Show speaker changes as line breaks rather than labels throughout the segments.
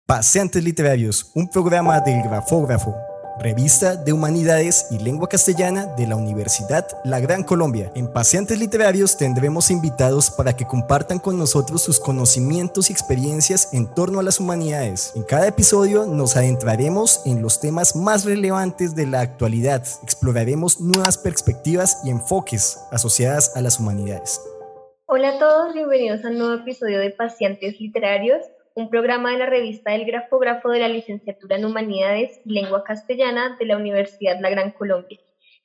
Paseantes Literarios, un programa del Grafógrafo, revista de Humanidades y Lengua Castellana de la Universidad La Gran Colombia. En Paseantes Literarios tendremos invitados para que compartan con nosotros sus conocimientos y experiencias en torno a las humanidades. En cada episodio nos adentraremos en los temas más relevantes de la actualidad, exploraremos nuevas perspectivas y enfoques asociadas a las humanidades.
Hola a todos, bienvenidos a un nuevo episodio de Paseantes Literarios, un programa de la revista del Grafógrafo de la Licenciatura en Humanidades y Lengua Castellana de la Universidad La Gran Colombia.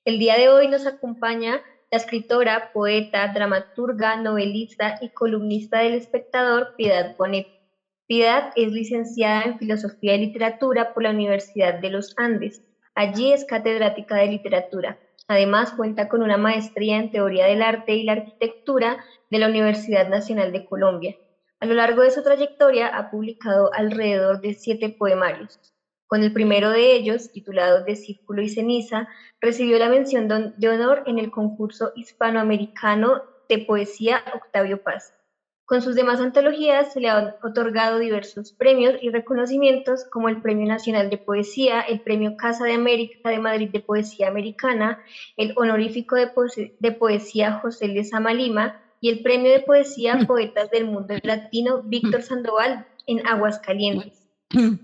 El día de hoy nos acompaña la escritora, poeta, dramaturga, novelista y columnista del Espectador, Piedad Bonet. Piedad es licenciada en Filosofía y Literatura por la Universidad de los Andes. Allí es catedrática de literatura. Además, cuenta con una maestría en Teoría del Arte y la Arquitectura de la Universidad Nacional de Colombia. A lo largo de su trayectoria ha publicado alrededor de 7 poemarios. Con el primero de ellos, titulado De Círculo y Ceniza, recibió la mención de honor en el concurso hispanoamericano de poesía Octavio Paz. Con sus demás antologías se le han otorgado diversos premios y reconocimientos como el Premio Nacional de Poesía, el Premio Casa de América de Madrid de Poesía Americana, el Honorífico de Poesía José Lezama Lima y el Premio de Poesía Poetas del Mundo Latino Víctor Sandoval en Aguascalientes.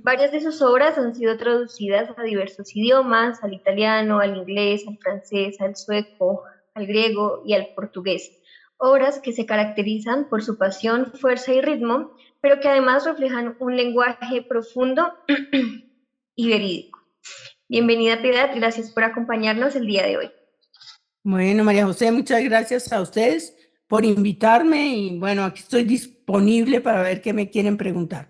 Varias de sus obras han sido traducidas a diversos idiomas, al italiano, al inglés, al francés, al sueco, al griego y al portugués. Obras que se caracterizan por su pasión, fuerza y ritmo, pero que además reflejan un lenguaje profundo y verídico. Bienvenida, Piedad, gracias por acompañarnos el día de hoy.
Bueno, María José, muchas gracias a ustedes por invitarme y bueno, aquí estoy disponible para ver qué me quieren preguntar.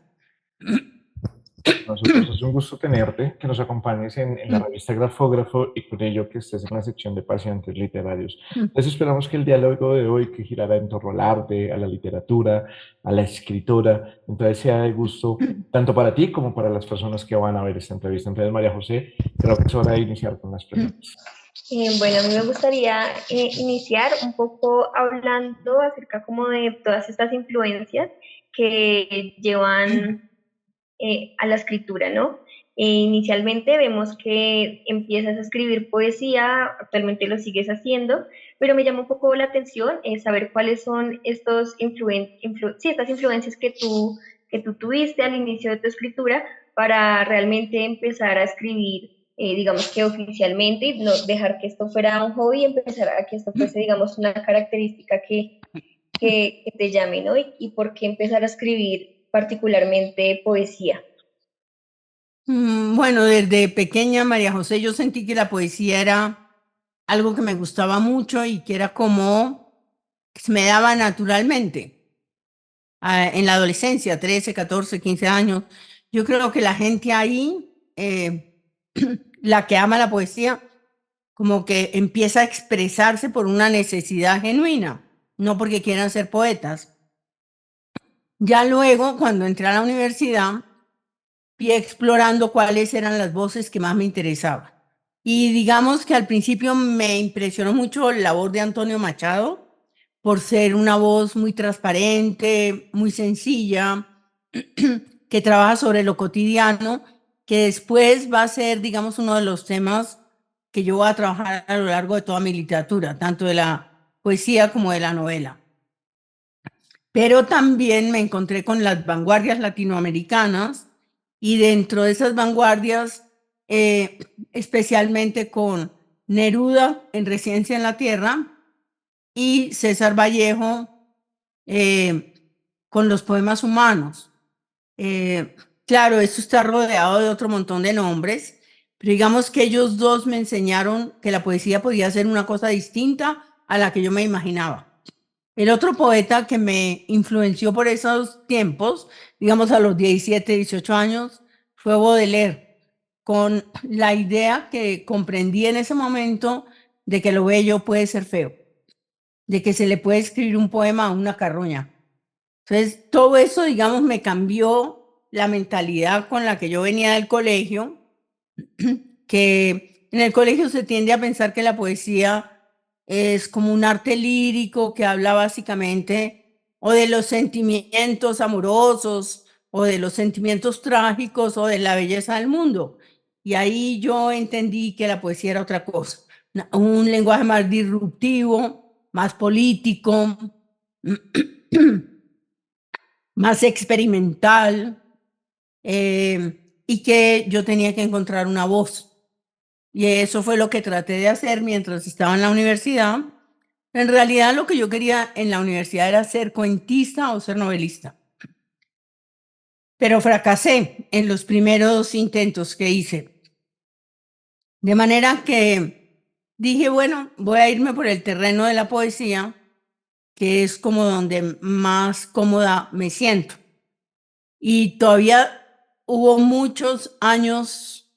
Nosotros es un gusto tenerte, que nos acompañes en la revista Grafógrafo y con ello que estés en la sección de Paseantes Literarios. Entonces esperamos que el diálogo de hoy, que girará en torno al arte, a la literatura, a la escritura, entonces sea de gusto tanto para ti como para las personas que van a ver esta entrevista. Entonces, María José, creo que es hora de iniciar con las preguntas.
Bueno, a mí me gustaría iniciar un poco hablando acerca como de todas estas influencias que llevan a la escritura, ¿no? Inicialmente vemos que empiezas a escribir poesía, actualmente lo sigues haciendo, pero me llama un poco la atención saber cuáles son estas influencias que tú tuviste al inicio de tu escritura para realmente empezar a escribir, digamos que oficialmente, y no dejar que esto fuera un hobby y empezar a que esto fuese, digamos, una característica que te llame, ¿no? Y por qué empezar a escribir particularmente poesía.
Bueno, desde pequeña, María José, yo sentí que la poesía era algo que me gustaba mucho y que era como que se me daba naturalmente. En la adolescencia, 13, 14, 15 años, yo creo que la gente ahí, la que ama la poesía, como que empieza a expresarse por una necesidad genuina, no porque quieran ser poetas. Ya luego, cuando entré a la universidad, fui explorando cuáles eran las voces que más me interesaban. Y digamos que al principio me impresionó mucho la voz de Antonio Machado, por ser una voz muy transparente, muy sencilla, que trabaja sobre lo cotidiano, que después va a ser, digamos, uno de los temas que yo voy a trabajar a lo largo de toda mi literatura, tanto de la poesía como de la novela. Pero también me encontré con las vanguardias latinoamericanas y dentro de esas vanguardias, especialmente con Neruda en Residencia en la Tierra y César Vallejo con los poemas humanos. Claro, esto está rodeado de otro montón de nombres, pero digamos que ellos dos me enseñaron que la poesía podía ser una cosa distinta a la que yo me imaginaba. El otro poeta que me influenció por esos tiempos, digamos a los 17, 18 años, fue Baudelaire, con la idea que comprendí en ese momento de que lo bello puede ser feo, de que se le puede escribir un poema a una carroña. Entonces, todo eso, digamos, me cambió la mentalidad con la que yo venía del colegio, que en el colegio se tiende a pensar que la poesía es como un arte lírico que habla básicamente o de los sentimientos amorosos o de los sentimientos trágicos o de la belleza del mundo. Y ahí yo entendí que la poesía era otra cosa, un lenguaje más disruptivo, más político, más experimental, y que yo tenía que encontrar una voz. Y eso fue lo que traté de hacer mientras estaba en la universidad. En realidad lo que yo quería en la universidad era ser cuentista o ser novelista. Pero fracasé en los primeros intentos que hice. De manera que dije, bueno, voy a irme por el terreno de la poesía, que es como donde más cómoda me siento. Y todavía hubo muchos años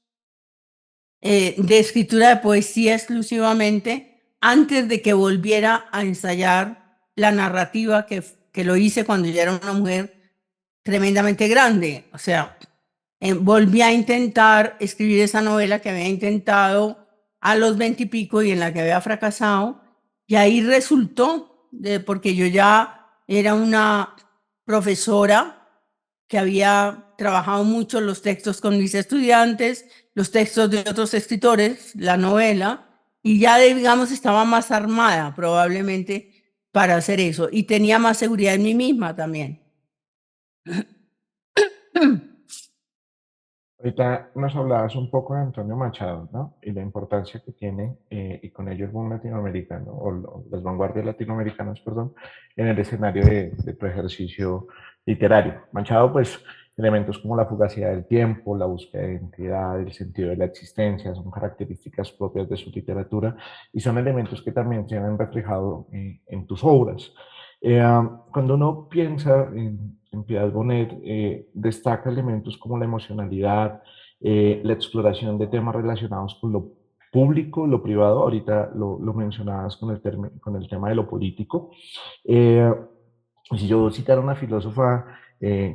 de escritura de poesía exclusivamente antes de que volviera a ensayar la narrativa que lo hice cuando ya era una mujer tremendamente grande. O sea, volví a intentar escribir esa novela que había intentado a los 20 y pico y en la que había fracasado. Y ahí resultó, porque yo ya era una profesora que había trabajado mucho los textos con mis estudiantes, los textos de otros escritores, la novela, y ya, digamos, estaba más armada probablemente para hacer eso. Y tenía más seguridad en mí misma también.
Ahorita nos hablabas un poco de Antonio Machado, ¿no? Y la importancia que tiene, y con ello el boom latinoamericano, las vanguardias latinoamericanas, perdón, en el escenario de tu ejercicio literario. Machado, pues, elementos como la fugacidad del tiempo, la búsqueda de identidad, el sentido de la existencia, son características propias de su literatura y son elementos que también se han reflejado en tus obras. Cuando uno piensa en Piedad Bonet, destaca elementos como la emocionalidad, la exploración de temas relacionados con lo público, lo privado, ahorita lo mencionabas con el tema de lo político. Eh, si yo citara a una filósofa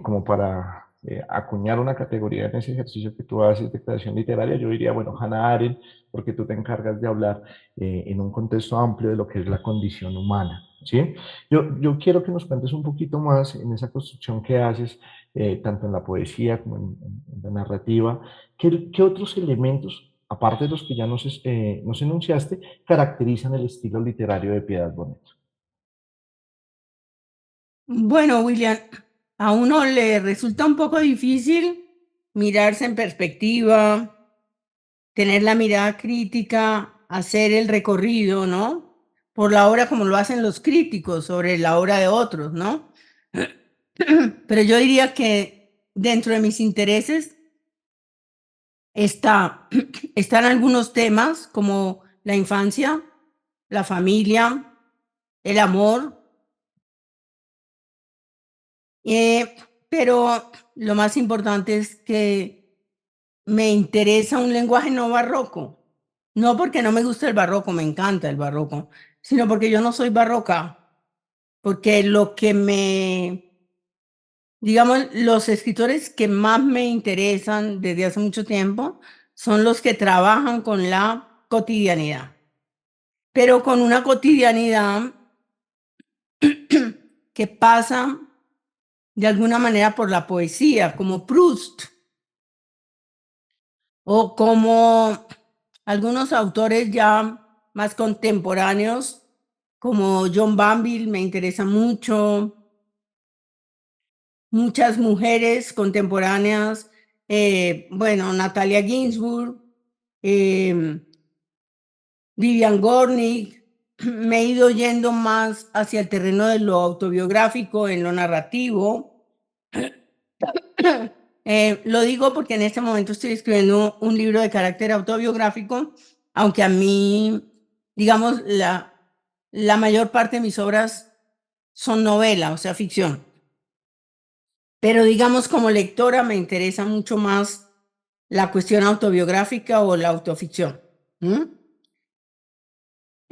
como para acuñar una categoría en ese ejercicio que tú haces de creación literaria, yo diría, bueno, Hannah Arendt, porque tú te encargas de hablar en un contexto amplio de lo que es la condición humana, ¿sí? Yo quiero que nos cuentes un poquito más en esa construcción que haces, tanto en la poesía como en la narrativa. ¿Qué otros elementos, aparte de los que ya nos enunciaste, caracterizan el estilo literario de Piedad Bonet?
Bueno, William, a uno le resulta un poco difícil mirarse en perspectiva, tener la mirada crítica, hacer el recorrido, ¿no? Por la obra como lo hacen los críticos sobre la obra de otros, ¿no? Pero yo diría que dentro de mis intereses están algunos temas como la infancia, la familia, el amor, eh, pero lo más importante es que me interesa un lenguaje no barroco. No porque no me guste el barroco, me encanta el barroco, sino porque yo no soy barroca, porque digamos, los escritores que más me interesan desde hace mucho tiempo son los que trabajan con la cotidianidad, pero con una cotidianidad que pasa de alguna manera por la poesía, como Proust, o como algunos autores ya más contemporáneos, como John Banville, me interesa mucho, muchas mujeres contemporáneas, bueno, Natalia Ginsburg, em, Vivian Gornick. Me he ido yendo más hacia el terreno de lo autobiográfico, en lo narrativo. Lo digo porque en este momento estoy escribiendo un libro de carácter autobiográfico, aunque a mí, digamos, la mayor parte de mis obras son novela, o sea, ficción. Pero digamos, como lectora me interesa mucho más la cuestión autobiográfica o la autoficción.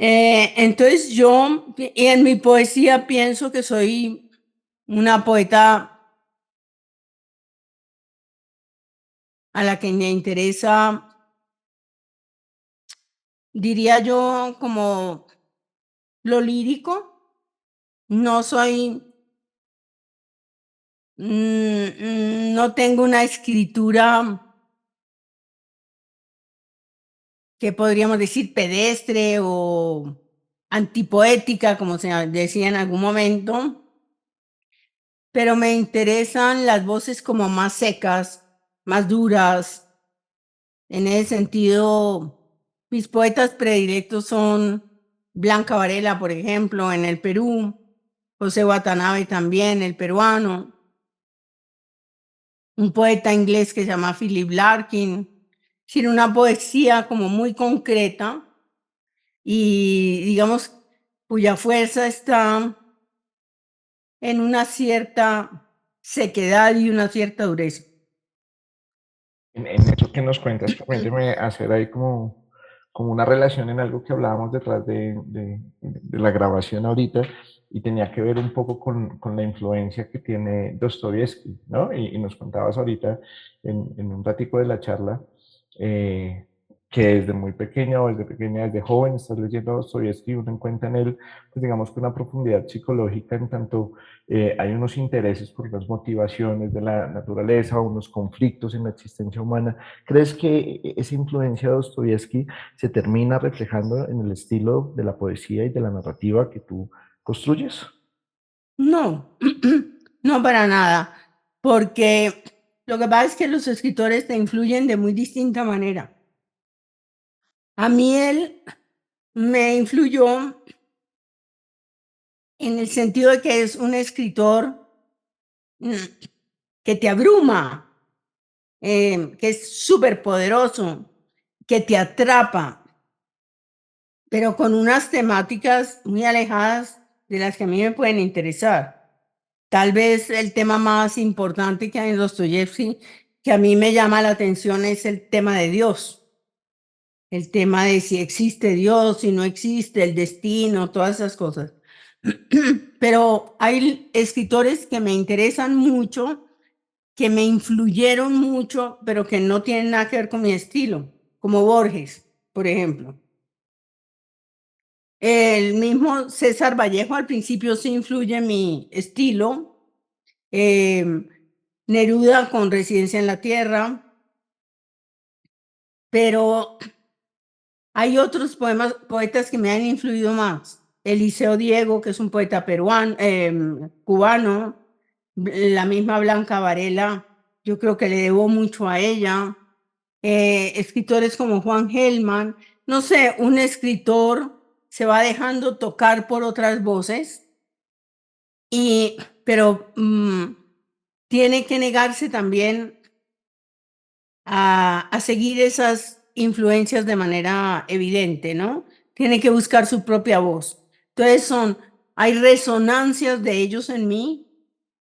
Entonces yo en mi poesía pienso que soy una poeta a la que me interesa, diría yo, como lo lírico. No soy No tengo una escritura que podríamos decir pedestre o antipoética, como se decía en algún momento, pero me interesan las voces como más secas, más duras. En ese sentido, mis poetas predilectos son Blanca Varela, por ejemplo, en el Perú, José Watanabe también, el peruano, un poeta inglés que se llama Philip Larkin, es decir, una poesía como muy concreta y, digamos, cuya fuerza está en una cierta sequedad y una cierta dureza.
En eso que nos cuentas, permíteme hacer ahí como una relación en algo que hablábamos detrás de la grabación ahorita y tenía que ver un poco con la influencia que tiene Dostoyevsky, ¿no? Y nos contabas ahorita en un ratico de la charla eh, que desde muy pequeña o desde pequeña, desde joven, estás leyendo a Dostoyevsky, uno encuentra en él, pues digamos que una profundidad psicológica en tanto hay unos intereses por unas motivaciones de la naturaleza, unos conflictos en la existencia humana. ¿Crees que esa influencia de Dostoyevsky se termina reflejando en el estilo de la poesía y de la narrativa que tú construyes?
No, no para nada, porque lo que pasa es que los escritores te influyen de muy distinta manera. A mí él me influyó en el sentido de que es un escritor mm, que te abruma, que es súper poderoso, que te atrapa, pero con unas temáticas muy alejadas de las que a mí me pueden interesar. Tal vez el tema más importante que hay en Dostoyevsky, que a mí me llama la atención, es el tema de Dios, el tema de si existe Dios, si no existe, el destino, todas esas cosas. Pero hay escritores que me interesan mucho, que me influyeron mucho, pero que no tienen nada que ver con mi estilo, como Borges, por ejemplo. El mismo César Vallejo al principio sí influye en mi estilo. Neruda con Residencia en la Tierra, pero hay otros poetas que me han influido más. Eliseo Diego, que es un poeta peruano, cubano, la misma Blanca Varela, yo creo que le debo mucho a ella. Escritores como Juan Gelman, no sé, un escritor se va dejando tocar por otras voces, pero tiene que negarse también a seguir esas influencias de manera evidente, ¿no? Tiene que buscar su propia voz. Entonces hay resonancias de ellos en mí,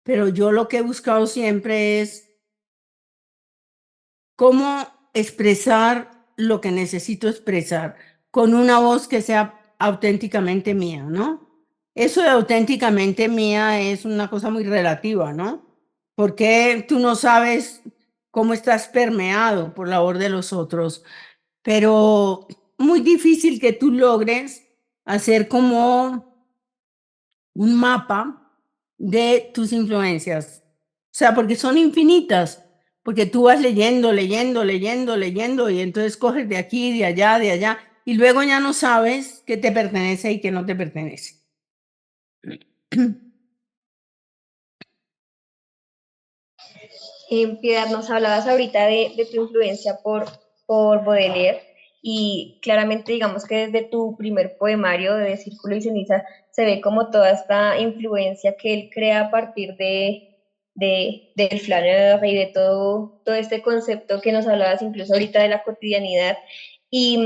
pero yo lo que he buscado siempre es cómo expresar lo que necesito expresar con una voz que sea auténticamente mía, ¿no? Eso de auténticamente mía es una cosa muy relativa, ¿no? Porque tú no sabes cómo estás permeado por la voz de los otros, pero muy difícil que tú logres hacer como un mapa de tus influencias. O sea, porque son infinitas, porque tú vas leyendo, leyendo, leyendo, leyendo y entonces coges de aquí, de allá, y luego ya no sabes qué te pertenece y qué no te pertenece.
Piedad, nos hablabas ahorita de tu influencia por Baudelaire y claramente digamos que desde tu primer poemario de Círculo y Ceniza se ve como toda esta influencia que él crea a partir del flaneur y de todo este concepto que nos hablabas incluso ahorita de la cotidianidad. Y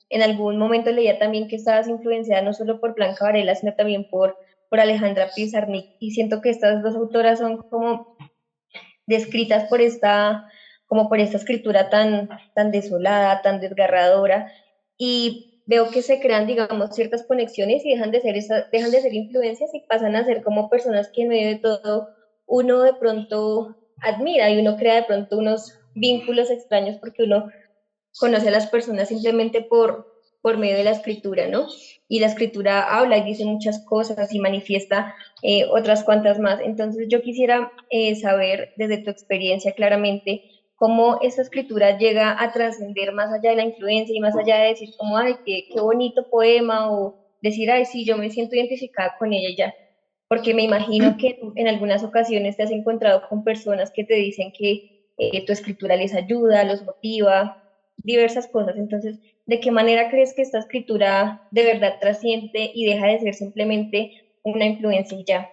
en algún momento leía también que estabas influenciada no solo por Blanca Varela, sino también por Alejandra Pizarnik, y siento que estas dos autoras son como descritas como por esta escritura tan desolada, tan desgarradora, y veo que se crean, digamos, ciertas conexiones y dejan de ser influencias y pasan a ser como personas que en medio de todo uno de pronto admira y uno crea de pronto unos vínculos extraños porque uno conoce a las personas simplemente por medio de la escritura, ¿no? Y la escritura habla y dice muchas cosas y manifiesta otras cuantas más. Entonces yo quisiera saber desde tu experiencia claramente cómo esa escritura llega a trascender más allá de la influencia y más allá de decir como, ay, qué bonito poema, o decir, ay, sí, yo me siento identificada con ella ya. Porque me imagino que en algunas ocasiones te has encontrado con personas que te dicen que tu escritura les ayuda, los motiva, diversas cosas. Entonces, ¿de qué manera crees que esta escritura de verdad trasciende y deja de ser simplemente una influencia y ya?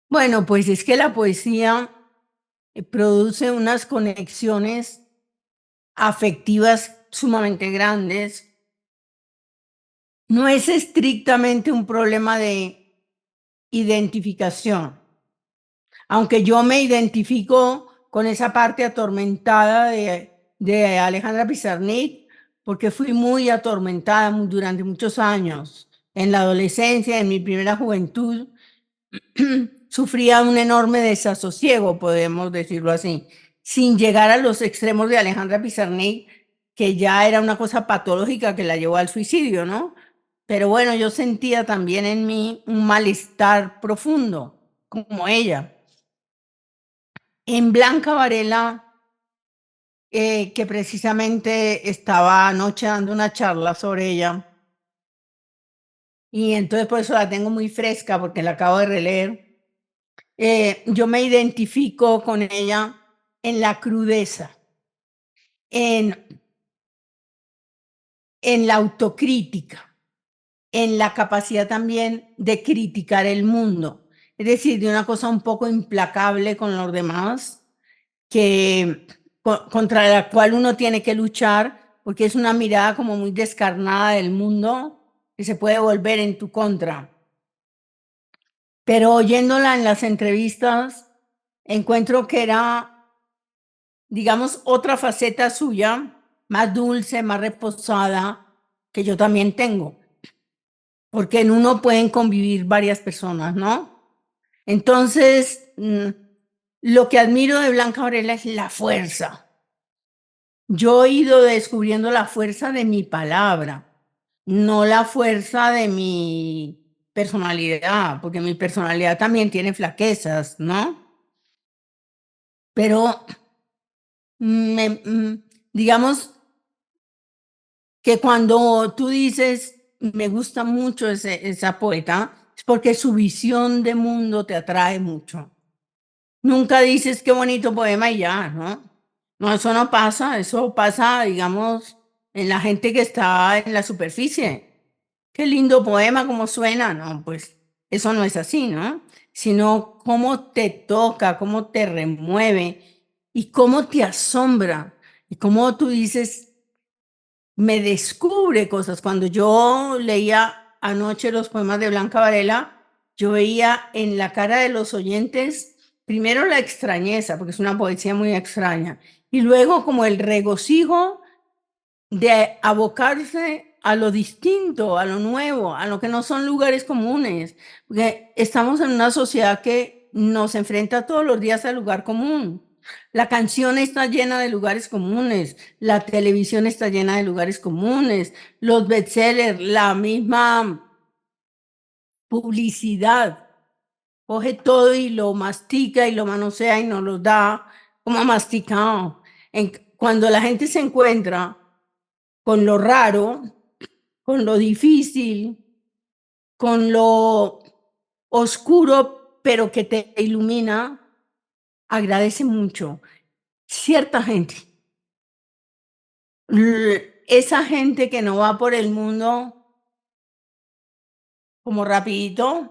Bueno, pues es que la poesía produce unas conexiones afectivas sumamente grandes. No es estrictamente un problema de identificación, aunque yo me identifico con esa parte atormentada de Alejandra Pizarnik, porque fui muy atormentada durante muchos años. En la adolescencia, en mi primera juventud, sufría un enorme desasosiego, podemos decirlo así, sin llegar a los extremos de Alejandra Pizarnik, que ya era una cosa patológica que la llevó al suicidio, ¿no? Pero bueno, yo sentía también en mí un malestar profundo, como ella. En Blanca Varela, que precisamente estaba anoche dando una charla sobre ella, y entonces por eso la tengo muy fresca, porque la acabo de releer. Yo me identifico con ella en la crudeza, en, en la autocrítica, en la capacidad también de criticar el mundo, es decir, de una cosa un poco implacable con los demás, que contra la cual uno tiene que luchar, porque es una mirada como muy descarnada del mundo que se puede volver en tu contra. Pero oyéndola en las entrevistas, encuentro que era, digamos, otra faceta suya, más dulce, más reposada, que yo también tengo, porque en uno pueden convivir varias personas, ¿no? Entonces, lo que admiro de Blanca Varela es la fuerza. Yo he ido descubriendo la fuerza de mi palabra, no la fuerza de mi personalidad, porque mi personalidad también tiene flaquezas, ¿no? Pero digamos que cuando tú dices, me gusta mucho esa poeta, es porque su visión de mundo te atrae mucho. Nunca dices qué bonito poema y ya, ¿no? No, eso pasa, digamos, en la gente que está en la superficie. Qué lindo poema, cómo suena, no, pues eso no es así, ¿no? Sino cómo te toca, cómo te remueve y cómo te asombra y cómo tú dices, me descubre cosas. Cuando yo leía anoche los poemas de Blanca Varela, yo veía en la cara de los oyentes primero la extrañeza, porque es una poesía muy extraña, y luego como el regocijo de abocarse a lo distinto, a lo nuevo, a lo que no son lugares comunes, porque estamos en una sociedad que nos enfrenta todos los días al lugar común. La canción está llena de lugares comunes, la televisión está llena de lugares comunes, los bestsellers, la misma publicidad, coge todo y lo mastica y lo manosea y nos lo da como masticado. Cuando la gente se encuentra con lo raro, con lo difícil, con lo oscuro, pero que te ilumina, agradece mucho. Cierta gente, esa gente que no va por el mundo como rapidito,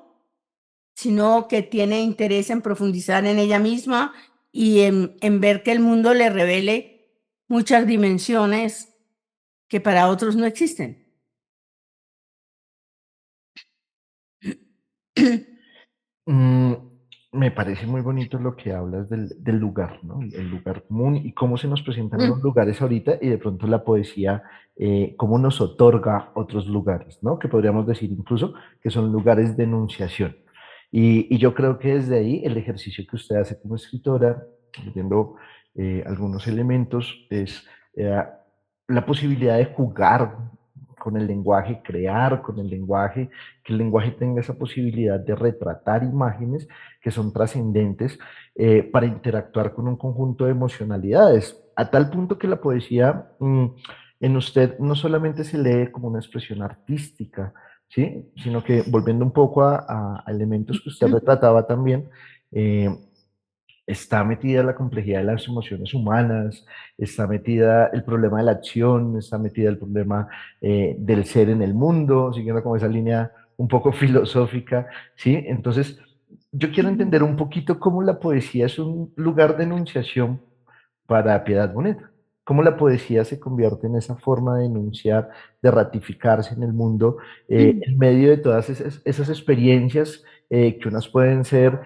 sino que tiene interés en profundizar en ella misma y en ver que el mundo le revele muchas dimensiones que para otros no existen.
Mm, Me parece muy bonito lo que hablas del lugar, ¿no? El lugar común y cómo se nos presentan unos lugares ahorita y de pronto la poesía, cómo nos otorga otros lugares, ¿no? Que podríamos decir incluso que son lugares de enunciación. Y yo creo que desde ahí el ejercicio que usted hace como escritora, leyendo algunos elementos, es
la posibilidad de jugar con el lenguaje, crear con el lenguaje, que el lenguaje tenga esa posibilidad de retratar imágenes que son trascendentes para interactuar con un conjunto de emocionalidades, a tal punto que la poesía en usted no solamente se lee como una expresión artística, ¿sí? Sino que volviendo un poco a elementos que usted retrataba también, eh, está metida la complejidad de las emociones humanas, está metida el problema de la acción, está metida el problema del ser en el mundo, siguiendo como esa línea un poco filosófica, ¿sí? Entonces, yo quiero entender un poquito cómo la poesía es un lugar de enunciación para Piedad Bonet. Cómo la poesía se convierte en esa forma de enunciar, de ratificarse en el mundo, en medio de todas esas experiencias que unas pueden ser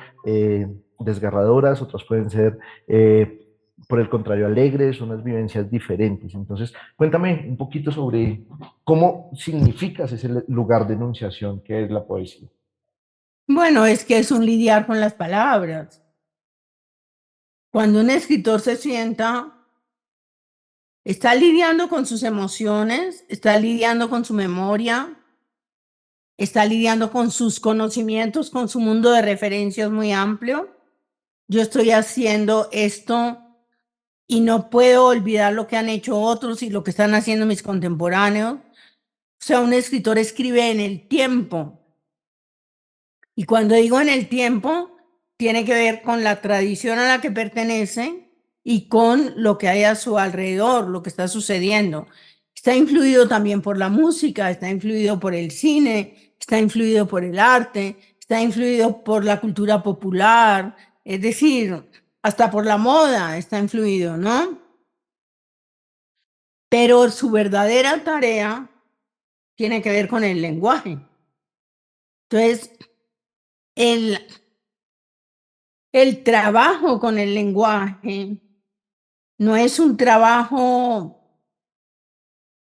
desgarradoras, otras pueden ser, por el contrario, alegres, unas vivencias diferentes. Entonces, cuéntame un poquito sobre cómo significas ese lugar de enunciación que es la poesía.
Bueno, es que es un lidiar con las palabras. Cuando un escritor se sienta, está lidiando con sus emociones, está lidiando con su memoria, está lidiando con sus conocimientos, con su mundo de referencias muy amplio. Yo estoy haciendo esto y no puedo olvidar lo que han hecho otros y lo que están haciendo mis contemporáneos. O sea, un escritor escribe en el tiempo. Y cuando digo en el tiempo, tiene que ver con la tradición a la que pertenece y con lo que hay a su alrededor, lo que está sucediendo. Está influido también por la música, está influido por el cine, está influido por el arte, está influido por la cultura popular, es decir, hasta por la moda está influido, ¿no? Pero su verdadera tarea tiene que ver con el lenguaje. Entonces, el trabajo con el lenguaje no es un trabajo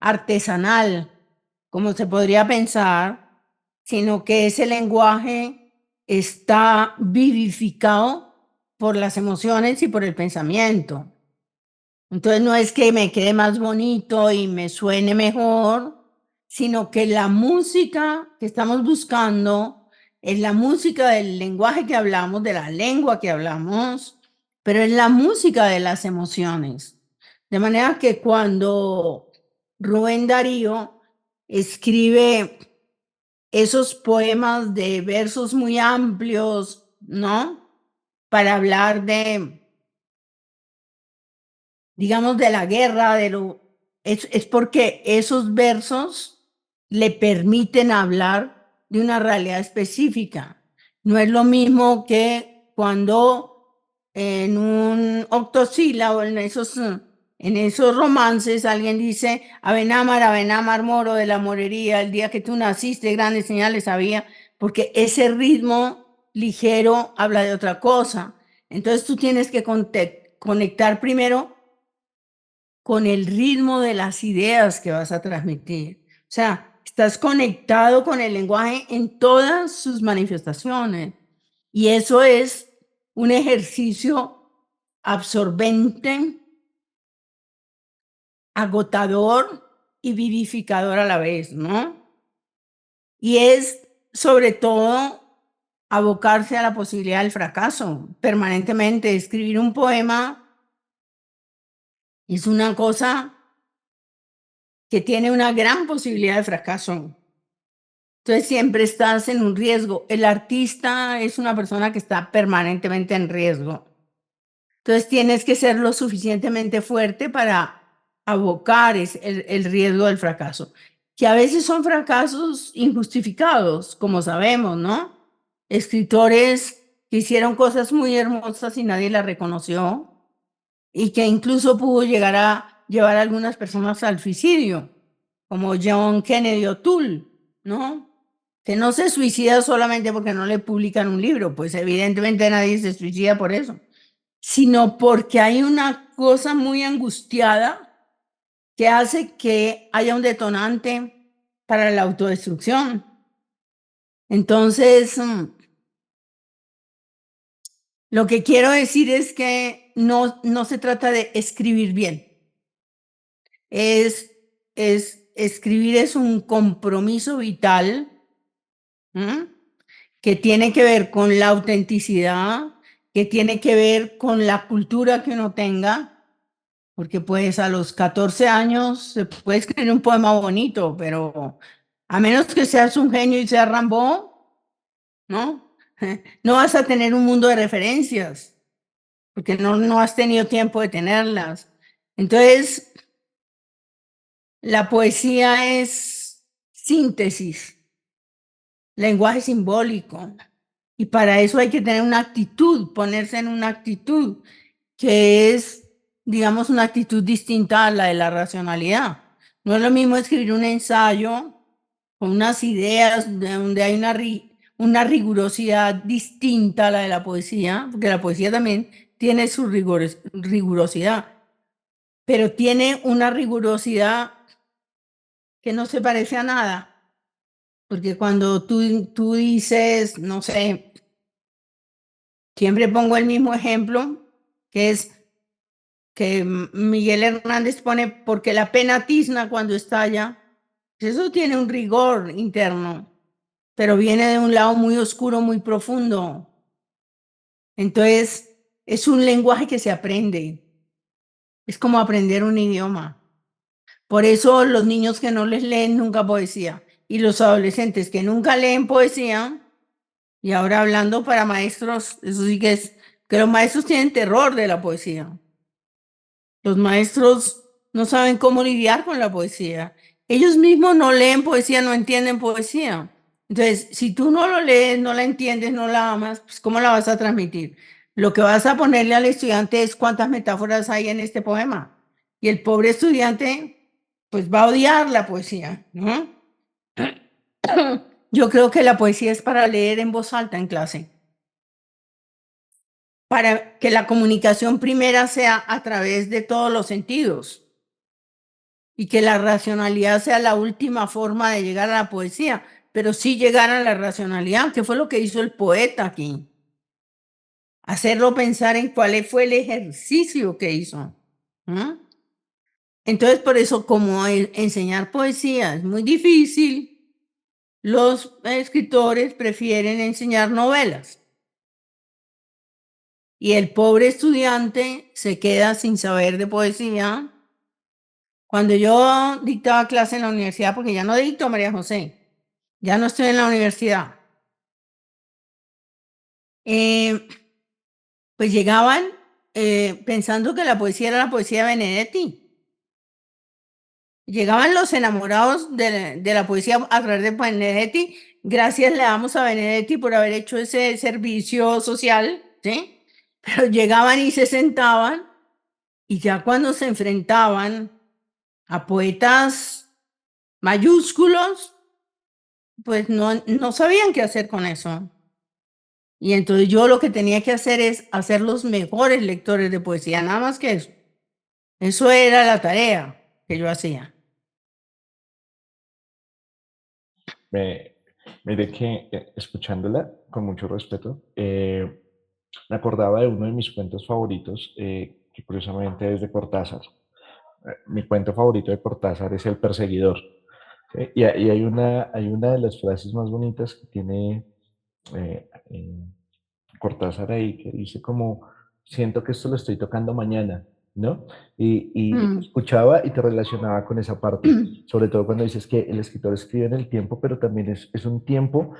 artesanal, como se podría pensar, sino que ese lenguaje está vivificado por las emociones y por el pensamiento. Entonces no es que me quede más bonito y me suene mejor, sino que la música que estamos buscando es la música del lenguaje que hablamos, de la lengua que hablamos, pero es la música de las emociones. De manera que cuando Rubén Darío escribe esos poemas de versos muy amplios, ¿no? Para hablar de, digamos, de la guerra, es porque esos versos le permiten hablar de una realidad específica. No es lo mismo que cuando en un octosílabo, en esos romances, alguien dice, Abenámar, moro de la morería, el día que tú naciste, grandes señales había, porque ese ritmo ligero habla de otra cosa. Entonces tú tienes que conectar primero con el ritmo de las ideas que vas a transmitir. O sea, estás conectado con el lenguaje en todas sus manifestaciones. Y eso es un ejercicio absorbente, agotador y vivificador a la vez, ¿no? Y es sobre todo abocarse a la posibilidad del fracaso permanentemente. Escribir un poema es una cosa que tiene una gran posibilidad de fracaso. Entonces siempre estás en un riesgo. El artista es una persona que está permanentemente en riesgo. Entonces tienes que ser lo suficientemente fuerte para abocar el riesgo del fracaso, que a veces son fracasos injustificados, como sabemos, ¿no? Escritores que hicieron cosas muy hermosas y nadie las reconoció y que incluso pudo llegar a llevar a algunas personas al suicidio, como John Kennedy O'Toole, ¿no? Que no se suicida solamente porque no le publican un libro, pues evidentemente nadie se suicida por eso, sino porque hay una cosa muy angustiada que hace que haya un detonante para la autodestrucción. Entonces, lo que quiero decir es que no se trata de escribir bien, es, escribir es un compromiso vital, ¿m? Que tiene que ver con la autenticidad, que tiene que ver con la cultura que uno tenga, porque pues a los 14 años se puede escribir un poema bonito, pero a menos que seas un genio y seas Rambo, ¿no? No vas a tener un mundo de referencias, porque no has tenido tiempo de tenerlas. Entonces, la poesía es síntesis, lenguaje simbólico, y para eso hay que tener una actitud, ponerse en una actitud que es, digamos, una actitud distinta a la de la racionalidad. No es lo mismo escribir un ensayo con unas ideas donde hay una rigurosidad distinta a la de la poesía, porque la poesía también tiene su rigurosidad, pero tiene una rigurosidad que no se parece a nada, porque cuando tú dices, no sé, siempre pongo el mismo ejemplo, que es que Miguel Hernández pone, porque la pena tizna cuando estalla. Eso tiene un rigor interno, pero viene de un lado muy oscuro, muy profundo. Entonces, es un lenguaje que se aprende. Es como aprender un idioma. Por eso los niños que no les leen nunca poesía y los adolescentes que nunca leen poesía, y ahora hablando para maestros, eso sí que es, que los maestros tienen terror de la poesía. Los maestros no saben cómo lidiar con la poesía. Ellos mismos no leen poesía, no entienden poesía. Entonces, si tú no lo lees, no la entiendes, no la amas, pues ¿cómo la vas a transmitir? Lo que vas a ponerle al estudiante es cuántas metáforas hay en este poema. Y el pobre estudiante, pues va a odiar la poesía, ¿no? Yo creo que la poesía es para leer en voz alta en clase, para que la comunicación primera sea a través de todos los sentidos y que la racionalidad sea la última forma de llegar a la poesía, pero sí llegar a la racionalidad, que fue lo que hizo el poeta aquí. Hacerlo pensar en cuál fue el ejercicio que hizo. ¿Mm? Entonces, por eso, como enseñar poesía es muy difícil, los escritores prefieren enseñar novelas. Y el pobre estudiante se queda sin saber de poesía. Cuando yo dictaba clase en la universidad, porque ya no dicto, María José, ya no estoy en la universidad, pues llegaban pensando que la poesía era la poesía de Benedetti. Llegaban los enamorados de la poesía a través de Benedetti. Gracias le damos a Benedetti por haber hecho ese servicio social, ¿sí? Pero llegaban y se sentaban, y ya cuando se enfrentaban a poetas mayúsculos, pues no sabían qué hacer con eso. Y entonces yo lo que tenía que hacer es hacer los mejores lectores de poesía, nada más que eso. Eso era la tarea que yo hacía.
Mire que escuchándola con mucho respeto, me acordaba de uno de mis cuentos favoritos, que curiosamente es de Cortázar. Mi cuento favorito de Cortázar es El Perseguidor. ¿Sí? Y hay una de las frases más bonitas que tiene eh, Cortázar ahí, que dice como, siento que esto lo estoy tocando mañana, ¿no? Y te
Mm.
escuchaba y te relacionaba con esa parte, sobre todo cuando dices que el escritor escribe en el tiempo, pero también es un tiempo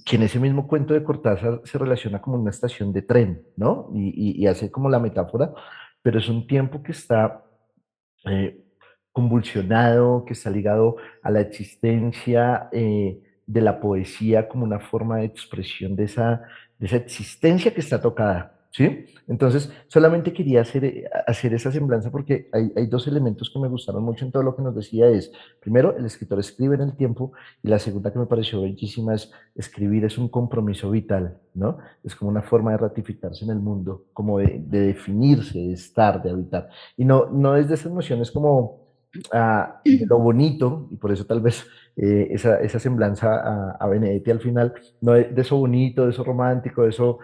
que en ese mismo cuento de Cortázar se relaciona como una estación de tren, ¿no? Y hace como la metáfora, pero es un tiempo que está eh, convulsionado, que está ligado a la existencia de la poesía como una forma de expresión de esa existencia que está tocada, ¿sí? Entonces, solamente quería hacer esa semblanza porque hay dos elementos que me gustaron mucho en todo lo que nos decía es, primero, el escritor escribe en el tiempo, y la segunda que me pareció bellísima es, escribir es un compromiso vital, ¿no? Es como una forma de ratificarse en el mundo, como de definirse, de estar, de habitar. Y no es de esas nociones como de lo bonito, y por eso tal vez esa semblanza a Benedetti al final, no es de eso bonito, de eso romántico, de eso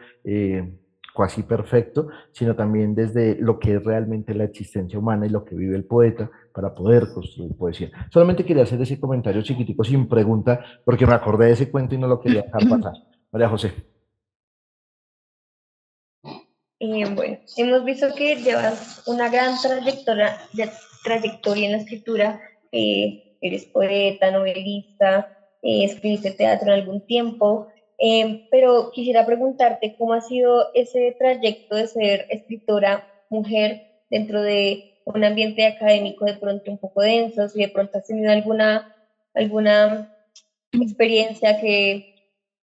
cuasi perfecto, sino también desde lo que es realmente la existencia humana y lo que vive el poeta para poder construir poesía. Solamente quería hacer ese comentario chiquitico sin pregunta, porque me acordé de ese cuento y no lo quería dejar pasar. María José.
Bueno, hemos visto que llevas una gran trayectoria en la escritura. Eres poeta, novelista, escribiste teatro en algún tiempo, pero quisiera preguntarte cómo ha sido ese trayecto de ser escritora mujer dentro de un ambiente académico de pronto un poco denso, si de pronto has tenido alguna experiencia que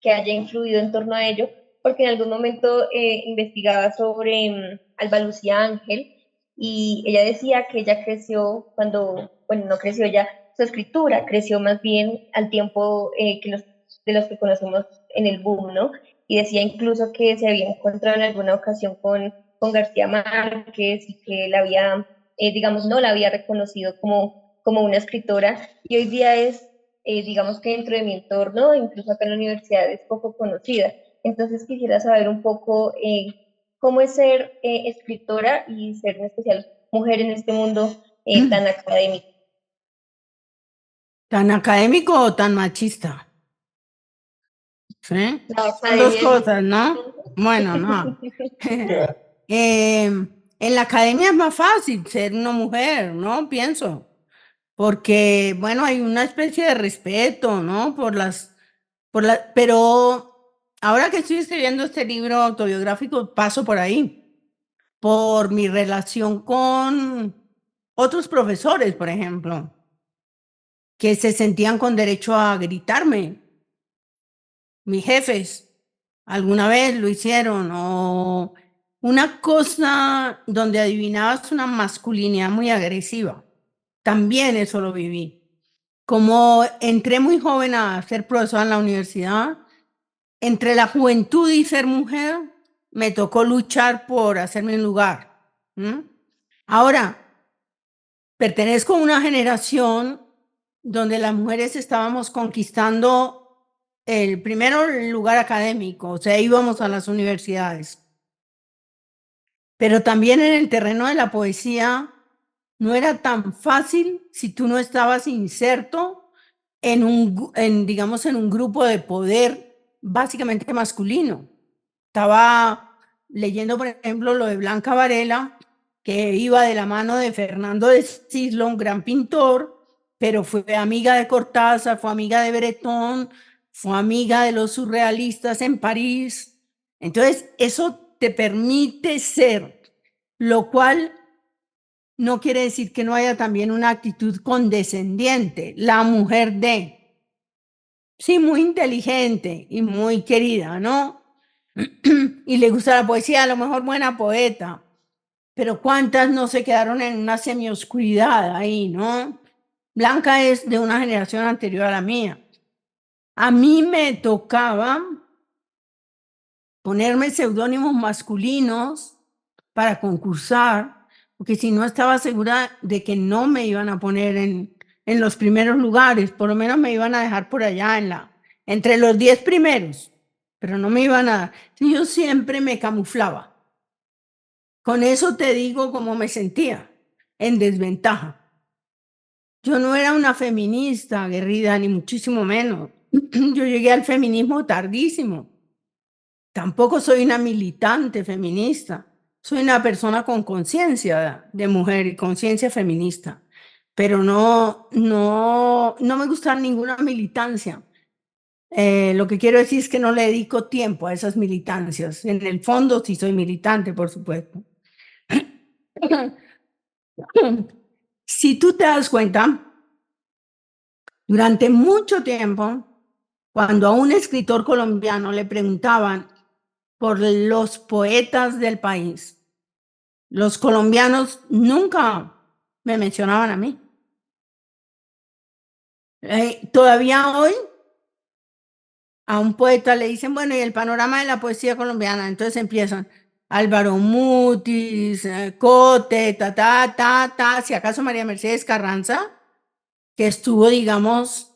haya influido en torno a ello, porque en algún momento investigaba sobre Alba Lucía Ángel y ella decía que ella creció cuando, bueno, no creció ya, su escritura creció más bien al tiempo de los que conocemos en el boom, ¿no? Y decía incluso que se había encontrado en alguna ocasión con García Márquez y que la había, digamos, no la había reconocido como una escritora y hoy día es digamos que dentro de mi entorno, incluso acá en la universidad, es poco conocida. Entonces quisiera saber un poco cómo es ser escritora y ser en especial mujer en este mundo tan académico.
¿Tan académico o tan machista? ¿Sí?
La
Son dos
academia
cosas, ¿no? Bueno, no. En la academia es más fácil ser una mujer, ¿no? Pienso. Porque, bueno, hay una especie de respeto, ¿no? Pero ahora que estoy escribiendo este libro autobiográfico, paso por ahí, por mi relación con otros profesores, por ejemplo, que se sentían con derecho a gritarme. Mis jefes alguna vez lo hicieron, o una cosa donde adivinabas una masculinidad muy agresiva. También eso lo viví. Como entré muy joven a ser profesora en la universidad, entre la juventud y ser mujer, me tocó luchar por hacerme un lugar. Ahora, pertenezco a una generación donde las mujeres estábamos conquistando el primero el lugar académico, o sea, íbamos a las universidades. Pero también en el terreno de la poesía no era tan fácil si tú no estabas inserto digamos, en un grupo de poder básicamente masculino. Estaba leyendo, por ejemplo, lo de Blanca Varela, que iba de la mano de Fernando de Cislo, un gran pintor, pero fue amiga de Cortázar, fue amiga de Breton, fue amiga de los surrealistas en París. Entonces, eso te permite ser, lo cual no quiere decir que no haya también una actitud condescendiente. La mujer sí, muy inteligente y muy querida, ¿no? Y le gusta la poesía, a lo mejor buena poeta, pero ¿cuántas no se quedaron en una semioscuridad ahí, no? Blanca es de una generación anterior a la mía. A mí me tocaba ponerme seudónimos masculinos para concursar, porque si no estaba segura de que no me iban a poner en los primeros lugares, por lo menos me iban a dejar por allá entre los 10 primeros, pero no me iban a... Yo siempre me camuflaba. Con eso te digo cómo me sentía, en desventaja. Yo no era una feminista aguerrida, ni muchísimo menos. Yo llegué al feminismo tardísimo. Tampoco soy una militante feminista. Soy una persona con conciencia de mujer y conciencia feminista. Pero no me gusta ninguna militancia. Lo que quiero decir es que no le dedico tiempo a esas militancias. En el fondo sí soy militante, por supuesto. Si tú te das cuenta, durante mucho tiempo, cuando a un escritor colombiano le preguntaban por los poetas del país, los colombianos nunca me mencionaban a mí. Todavía hoy a un poeta le dicen, bueno, y el panorama de la poesía colombiana, entonces empiezan Álvaro Mutis, Cote, si acaso María Mercedes Carranza, que estuvo, digamos,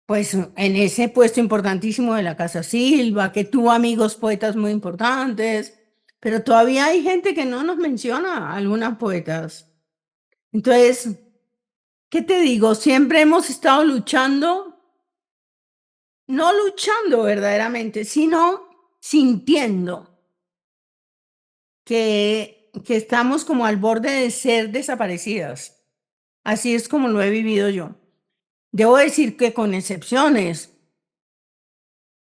pues en ese puesto importantísimo de la Casa Silva, que tuvo amigos poetas muy importantes, pero todavía hay gente que no nos menciona, algunas poetas. Entonces, ¿qué te digo? Siempre hemos estado luchando, no luchando verdaderamente, sino sintiendo que estamos como al borde de ser desaparecidas. Así es como lo he vivido yo. Debo decir que con excepciones,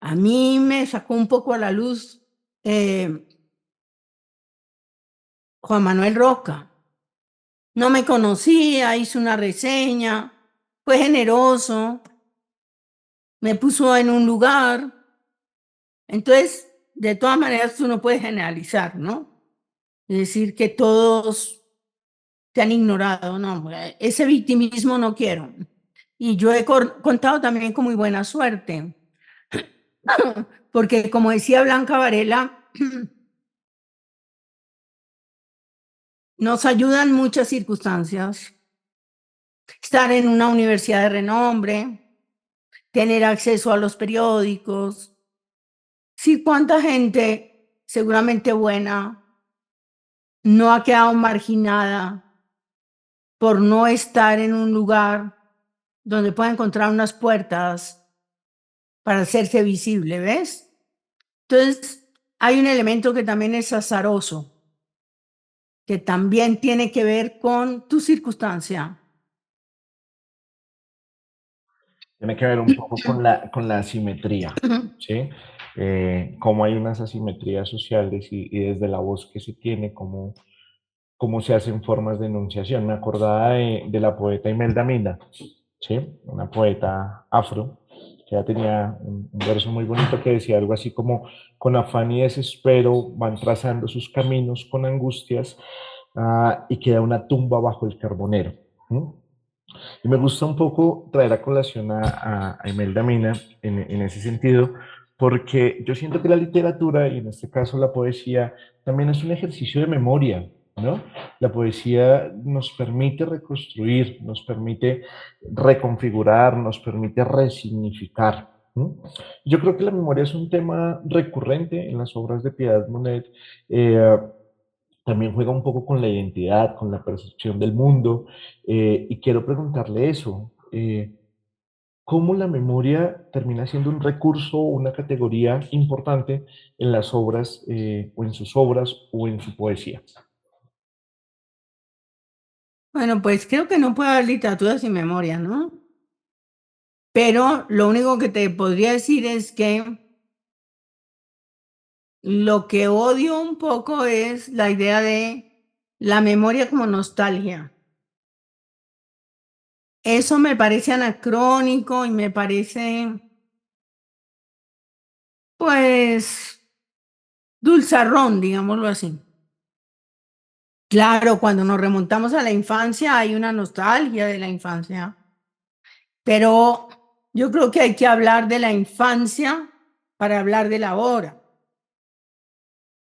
a mí me sacó un poco a la luz Juan Manuel Roca. No me conocía, hizo una reseña, fue generoso, me puso en un lugar. Entonces, de todas maneras, tú no puedes generalizar, ¿no? Es decir, que todos te han ignorado, no, ese victimismo no quiero. Y yo he contado también con muy buena suerte, porque como decía Blanca Varela, nos ayudan muchas circunstancias. Estar en una universidad de renombre, tener acceso a los periódicos. Sí, cuánta gente seguramente buena no ha quedado marginada por no estar en un lugar donde pueda encontrar unas puertas para hacerse visible, ¿ves? Entonces, hay un elemento que también es azaroso, que también tiene que ver con tu circunstancia.
Tiene que ver un poco con la asimetría, ¿sí? Cómo hay unas asimetrías sociales y desde la voz que se tiene, cómo se hacen formas de enunciación. Me acordaba de la poeta Imelda Mina, ¿sí? Una poeta afro, que ya tenía un verso muy bonito que decía algo así como, con afán y desespero van trazando sus caminos con angustias, y queda una tumba bajo el carbonero. ¿Mm? Y me gusta un poco traer a colación a Imelda Mina en ese sentido, porque yo siento que la literatura, y en este caso la poesía, también es un ejercicio de memoria, ¿no? La poesía nos permite reconstruir, nos permite reconfigurar, nos permite resignificar. ¿No? Yo creo que la memoria es un tema recurrente en las obras de Piedad Monet. eh, También juega un poco con la identidad, con la percepción del mundo, y quiero preguntarle eso, ¿cómo la memoria termina siendo un recurso o una categoría importante en las obras, o en sus obras o en su poesía?
Bueno, pues creo que no puede haber literatura sin memoria, ¿no? Pero lo único que te podría decir es que lo que odio un poco es la idea de la memoria como nostalgia. Eso me parece anacrónico y me parece, pues, dulzarrón, digámoslo así. Claro, cuando nos remontamos a la infancia hay una nostalgia de la infancia, pero yo creo que hay que hablar de la infancia para hablar de la ahora.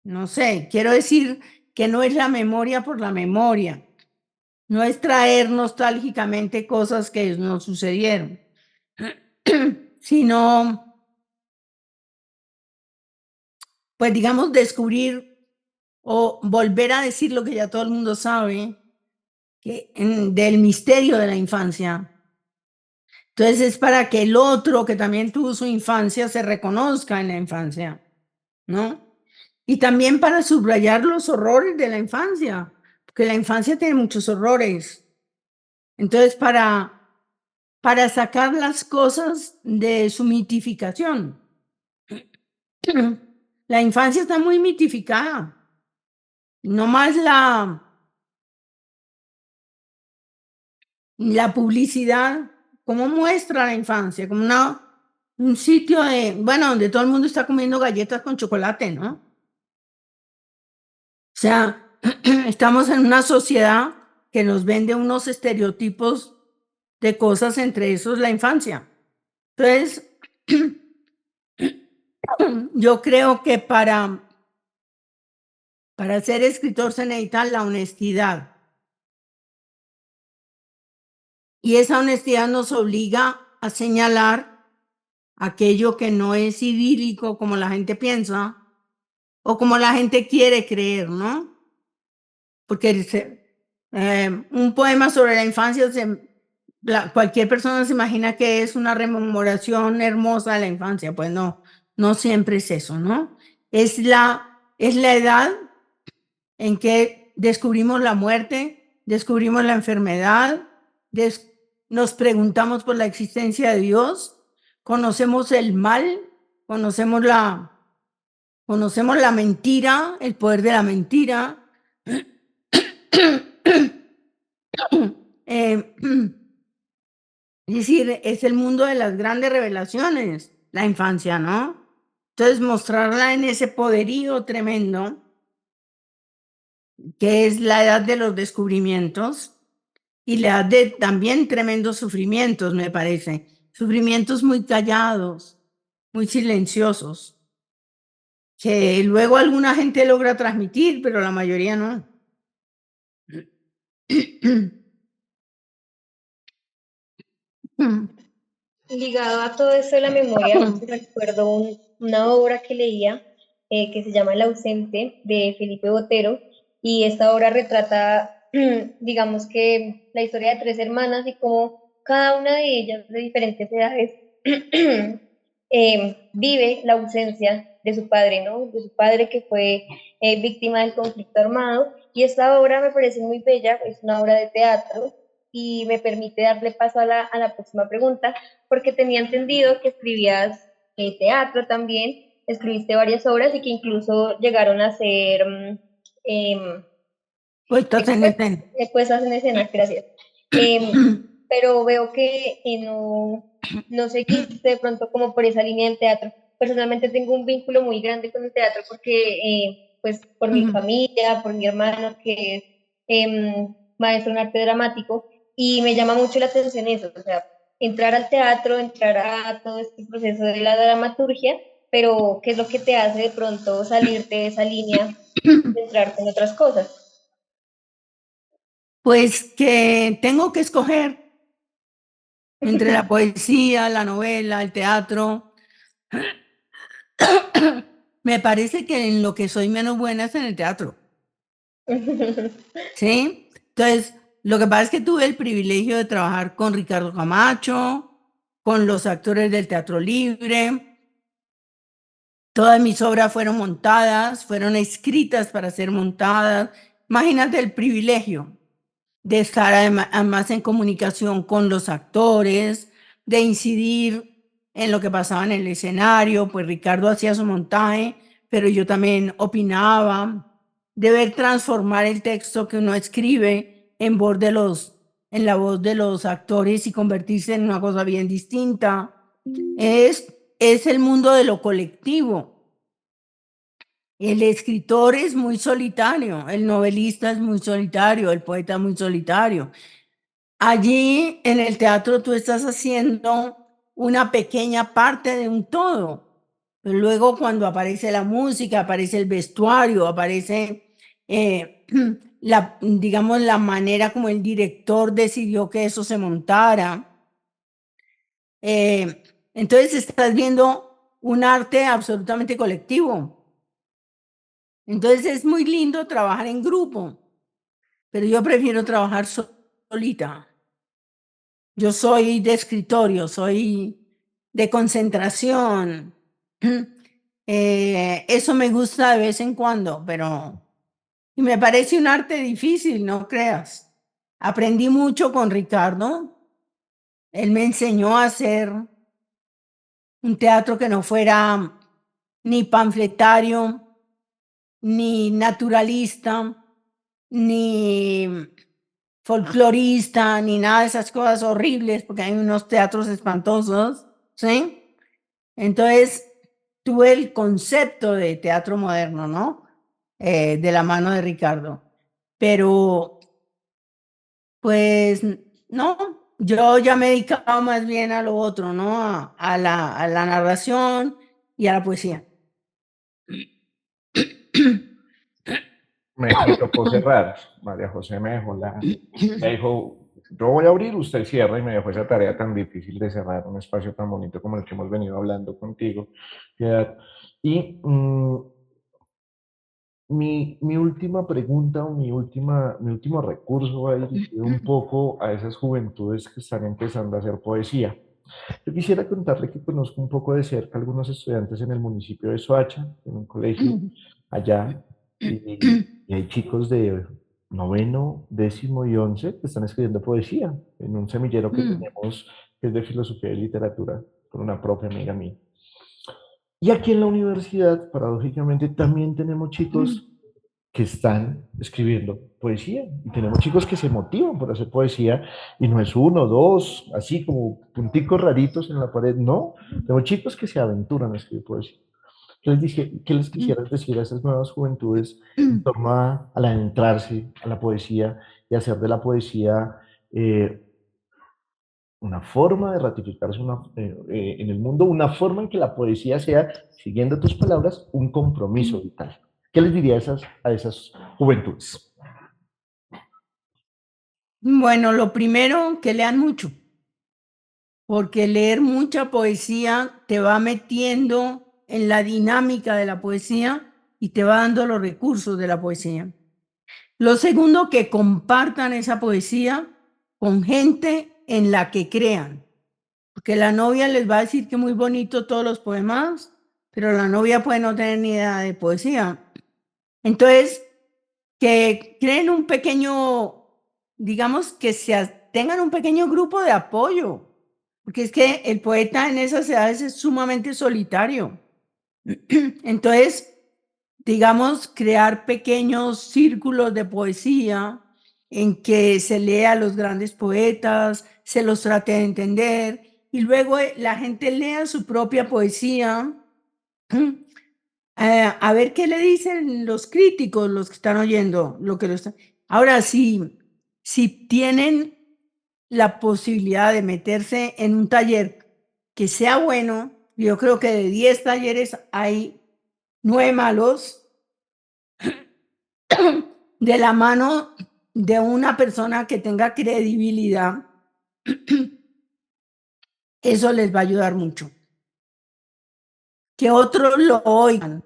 No sé, quiero decir que no es la memoria por la memoria, no es traer nostálgicamente cosas que nos sucedieron, sino, pues digamos, descubrir o volver a decir lo que ya todo el mundo sabe, del misterio de la infancia. Entonces es para que el otro que también tuvo su infancia se reconozca en la infancia, ¿no? Y también para subrayar los horrores de la infancia, porque la infancia tiene muchos horrores. Entonces, para sacar las cosas de su mitificación. La infancia está muy mitificada. No más la publicidad, cómo muestra la infancia, como un sitio bueno, donde todo el mundo está comiendo galletas con chocolate, ¿no? O sea, estamos en una sociedad que nos vende unos estereotipos de cosas, entre esos la infancia. Entonces, yo creo que para ser escritor se necesita la honestidad. Y esa honestidad nos obliga a señalar aquello que no es idílico como la gente piensa o como la gente quiere creer, ¿no? Porque un poema sobre la infancia, cualquier persona se imagina que es una rememoración hermosa de la infancia. Pues no, no siempre es eso, ¿no? Es la edad en que descubrimos la muerte, descubrimos la enfermedad, nos preguntamos por la existencia de Dios, conocemos el mal, conocemos la mentira, el poder de la mentira. Es decir, es el mundo de las grandes revelaciones, la infancia, ¿no? Entonces, mostrarla en ese poderío tremendo, que es la edad de los descubrimientos y la edad de también tremendos sufrimientos, me parece. Sufrimientos muy callados, muy silenciosos, que luego alguna gente logra transmitir, pero la mayoría no.
Ligado a todo eso de la memoria, recuerdo una obra que leía que se llama El ausente, de Felipe Botero, y esta obra retrata, digamos que la historia de tres hermanas y cómo cada una de ellas de diferentes edades vive la ausencia de su padre, ¿no? De su padre que fue víctima del conflicto armado. Y esta obra me parece muy bella, es una obra de teatro y me permite darle paso a la próxima pregunta, porque tenía entendido que escribías teatro también, escribiste varias obras y que incluso llegaron a ser
Puestas en escena.
puestas en escena, gracias. Pero veo que no seguiste de pronto como por esa línea del teatro. Personalmente tengo un vínculo muy grande con el teatro porque, pues, por mi familia, por mi hermano que es maestro en arte dramático, y me llama mucho la atención eso, o sea, entrar al teatro, entrar a todo este proceso de la dramaturgia, pero ¿qué es lo que te hace de pronto salirte de esa línea, centrarte en otras cosas?
Pues que tengo que escoger entre la poesía, la novela, el teatro. Me parece que en lo que soy menos buena es en el teatro. ¿Sí? Entonces, lo que pasa es que tuve el privilegio de trabajar con Ricardo Camacho, con los actores del Teatro Libre. Todas mis obras fueron montadas, fueron escritas para ser montadas. Imagínate el privilegio de estar además en comunicación con los actores, de incidir en lo que pasaba en el escenario. Pues Ricardo hacía su montaje, pero yo también opinaba, de ver transformar el texto que uno escribe en la voz de los actores y convertirse en una cosa bien distinta. Es el mundo de lo colectivo. El escritor es muy solitario, el novelista es muy solitario, el poeta es muy solitario. Allí en el teatro tú estás haciendo una pequeña parte de un todo. Pero luego cuando aparece la música, aparece el vestuario, aparece digamos, la manera como el director decidió que eso se montara. Entonces estás viendo un arte absolutamente colectivo. Entonces es muy lindo trabajar en grupo, pero yo prefiero trabajar solita. Yo soy de escritorio, soy de concentración. Eso me gusta de vez en cuando, pero y me parece un arte difícil, no creas. Aprendí mucho con Ricardo. Él me enseñó a hacer un teatro que no fuera ni panfletario, ni naturalista, ni folclorista, ni nada de esas cosas horribles, porque hay unos teatros espantosos, ¿sí? Entonces, tuve el concepto de teatro moderno, ¿no? De la mano de Ricardo. Pero, pues, no, yo ya me he dedicado más bien a lo otro, ¿no? A la narración y a la poesía.
Me explicó cosas raras. María José me dijo yo voy a abrir, usted cierra y me dejó esa tarea tan difícil de cerrar un espacio tan bonito como el que hemos venido hablando contigo, Piedad. Y mi última pregunta o mi último recurso va dirigido un poco a esas juventudes que están empezando a hacer poesía. Yo quisiera contarle que conozco un poco de cerca a algunos estudiantes en el municipio de Soacha, en un colegio allá, y hay chicos de noveno, décimo y once que están escribiendo poesía en un semillero que tenemos que es de filosofía y literatura con una propia amiga mía. Y aquí en la universidad, paradójicamente, también tenemos chicos que están escribiendo poesía. Y tenemos chicos que se motivan por hacer poesía y no es uno, dos, así como punticos raritos en la pared, no. Tenemos chicos que se aventuran a escribir poesía. Entonces dije, ¿qué les quisiera decir a esas nuevas juventudes en torno al adentrarse a la poesía y hacer de la poesía una forma de ratificarse en el mundo, una forma en que la poesía sea, siguiendo tus palabras, un compromiso vital? ¿Qué les diría a esas juventudes?
Bueno, lo primero, que lean mucho, porque leer mucha poesía te va metiendo en la dinámica de la poesía y te va dando los recursos de la poesía. Lo segundo, que compartan esa poesía con gente en la que crean, porque la novia les va a decir que muy bonito todos los poemas, pero la novia puede no tener ni idea de poesía. Entonces, que creen un pequeño, digamos, tengan un pequeño grupo de apoyo, porque es que el poeta en esas edades es sumamente solitario. Entonces, digamos, crear pequeños círculos de poesía en que se lea a los grandes poetas, se los trate de entender y luego la gente lea su propia poesía. A ver qué le dicen los críticos, los que están oyendo lo que lo están. Ahora, si tienen la posibilidad de meterse en un taller que sea bueno, yo creo que de 10 talleres hay 9 malos, de la mano de una persona que tenga credibilidad, eso les va a ayudar mucho. Que otros lo oigan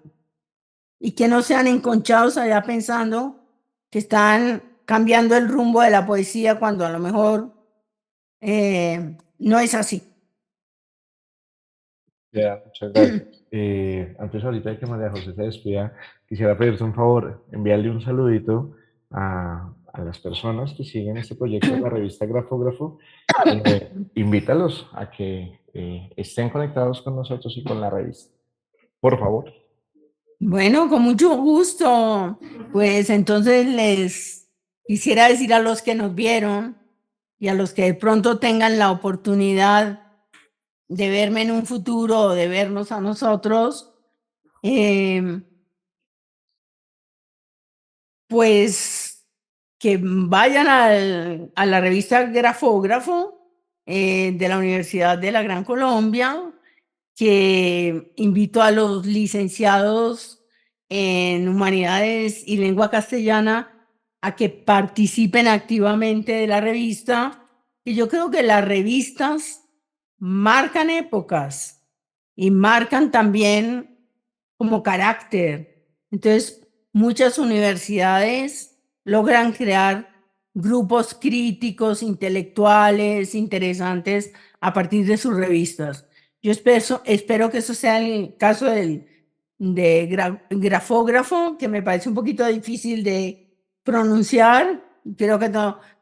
y que no sean enconchados allá pensando que están cambiando el rumbo de la poesía cuando a lo mejor no es así.
Ya, muchas gracias. Antes ahorita de que María José se despida, quisiera pedirte un favor, enviarle un saludito a las personas que siguen este proyecto de la revista Grafógrafo. Invítalos a que estén conectados con nosotros y con la revista. Por favor.
Bueno, con mucho gusto. Pues entonces les quisiera decir a los que nos vieron y a los que de pronto tengan la oportunidad de verme en un futuro o de vernos a nosotros, pues que vayan a la revista Grafógrafo de la Universidad de la Gran Colombia, que invito a los licenciados en Humanidades y Lengua Castellana a que participen activamente de la revista. Y yo creo que las revistas marcan épocas y marcan también como carácter. Entonces, muchas universidades logran crear grupos críticos, intelectuales, interesantes a partir de sus revistas. Yo espero que eso sea el caso Grafógrafo, que me parece un poquito difícil de pronunciar. Creo que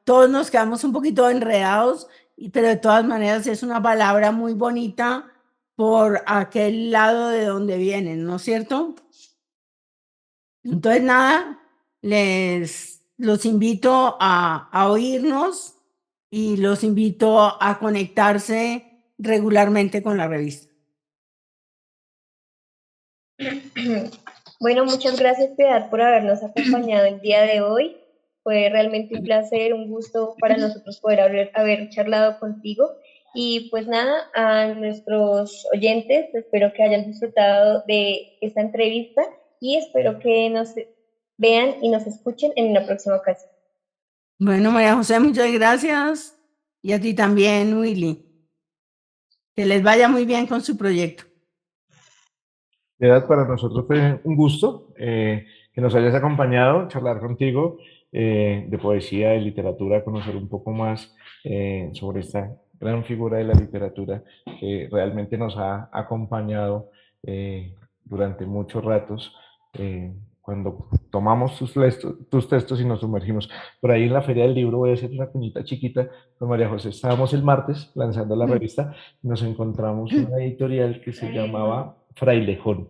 todos nos quedamos un poquito enredados, pero de todas maneras es una palabra muy bonita por aquel lado de donde vienen, ¿no es cierto? Entonces, nada, los invito a oírnos y los invito a conectarse regularmente con la revista.
Bueno, muchas gracias, Piedad, por habernos acompañado el día de hoy. Fue realmente un placer, un gusto para nosotros poder haber charlado contigo. Y pues nada, a nuestros oyentes, espero que hayan disfrutado de esta entrevista y espero que nos vean y nos escuchen en una próxima ocasión.
Bueno, María José, muchas gracias. Y a ti también, Willy. Que les vaya muy bien con su proyecto.
De verdad, para nosotros fue un gusto que nos hayas acompañado, charlar contigo de poesía, de literatura, conocer un poco más sobre esta gran figura de la literatura que realmente nos ha acompañado durante muchos ratos cuando tomamos tus textos y nos sumergimos. Por ahí en la Feria del Libro, voy a hacer una cuñita chiquita con María José. Estábamos el martes lanzando la revista y nos encontramos una editorial que se llamaba Frailejón.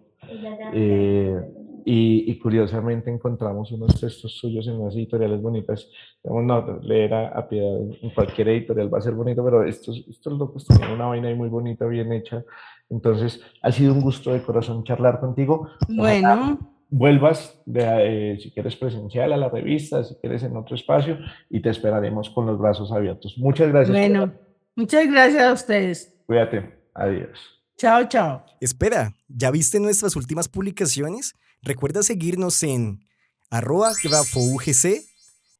Y curiosamente encontramos unos textos suyos en unas editoriales bonitas. Digamos, no, leer a Piedad en cualquier editorial va a ser bonito, pero estos locos tienen una vaina ahí muy bonita, bien hecha. Entonces, ha sido un gusto de corazón charlar contigo.
Bueno,
Vuelvas, si quieres presencial a la revista, si quieres en otro espacio, y te esperaremos con los brazos abiertos. Muchas gracias.
bueno, muchas gracias a ustedes.
Cuídate. Adiós.
Chao, chao.
Espera, ¿ya viste nuestras últimas publicaciones? Recuerda seguirnos en @grafougc,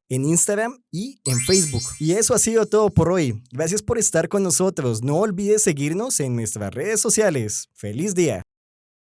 en Instagram y en Facebook. Y eso ha sido todo por hoy. Gracias por estar con nosotros. No olvides seguirnos en nuestras redes sociales. ¡Feliz día!